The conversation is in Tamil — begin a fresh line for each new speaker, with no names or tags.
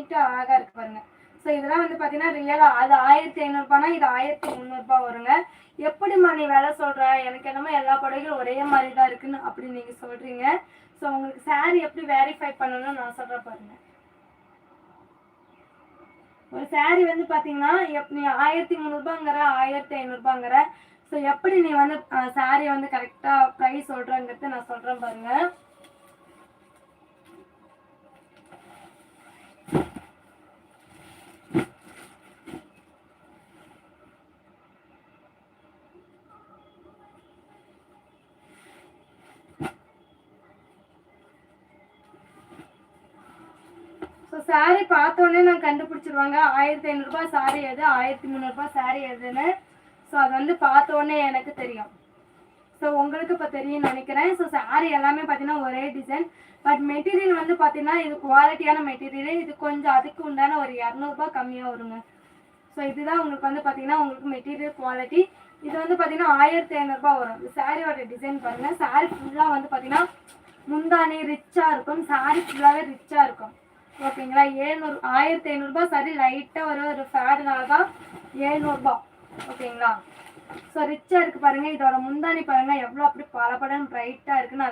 நீட்டாக அழகாக இருக்குது பாருங்கள். ஸோ இதெல்லாம் வந்து பார்த்தீங்கன்னா ரியலாக அது 1500 இது 1300 வருங்க. எப்படிம்மா நீ வேலை சொல்கிற, எனக்கு என்னமோ எல்லா புடவைகளும் ஒரே மாதிரி தான் இருக்குன்னு அப்படின்னு நீங்கள் சொல்கிறீங்க. ஸோ உங்களுக்கு சாரீ எப்படி வேரிஃபை பண்ணணும்னு நான் சொல்கிறேன் பாருங்கள். ஒரு சாரீ வந்து பார்த்தீங்கன்னா நீ 1300 1500 ஸோ எப்படி நீ வந்து சாரீ வந்து கரெக்டாக ப்ரைஸ் சொல்கிறேங்கிறது நான் சொல்கிறேன் பாருங்கள். ஸோ சாரீ பார்த்தோன்னே நான் கண்டுபிடிச்சிருவாங்க 1500 சாரீ எது 1300 சாரீ எதுன்னு. ஸோ அது வந்து பார்த்தோன்னே எனக்கு தெரியும். ஸோ உங்களுக்கு இப்போ தெரியும்னு நினைக்கிறேன். ஸோ சாரீ எல்லாமே பார்த்தீங்கன்னா ஒரே டிசைன். பட் மெட்டீரியல் வந்து பார்த்தீங்கன்னா இது குவாலிட்டியான மெட்டீரியல். இது கொஞ்சம் அதுக்கு உண்டான ஒரு 200 கம்மியாக வருங்க. ஸோ இதுதான் உங்களுக்கு வந்து பார்த்தீங்கன்னா உங்களுக்கு மெட்டீரியல் குவாலிட்டி. இது வந்து பார்த்தீங்கன்னா 1500 வரும். இந்த சாரியோட டிசைன் பாருங்கள். சாரீ ஃபுல்லாக வந்து பார்த்தீங்கன்னா முந்தானி ரிச்சாக இருக்கும். சாரீ ஃபுல்லாகவே ரிச்சாக இருக்கும். ஓகேங்களா. 1500 சாரி லைட்டாக ஒரு ஃபேடுனால தான் 700. ஓகேங்களா. ஸோ ரிச்சாக இருக்குது பாருங்கள். இதோட முந்தானி பாருங்கள் எவ்வளோ அப்படி பலபடன்னு ப்ரைட்டாக இருக்குன்னு.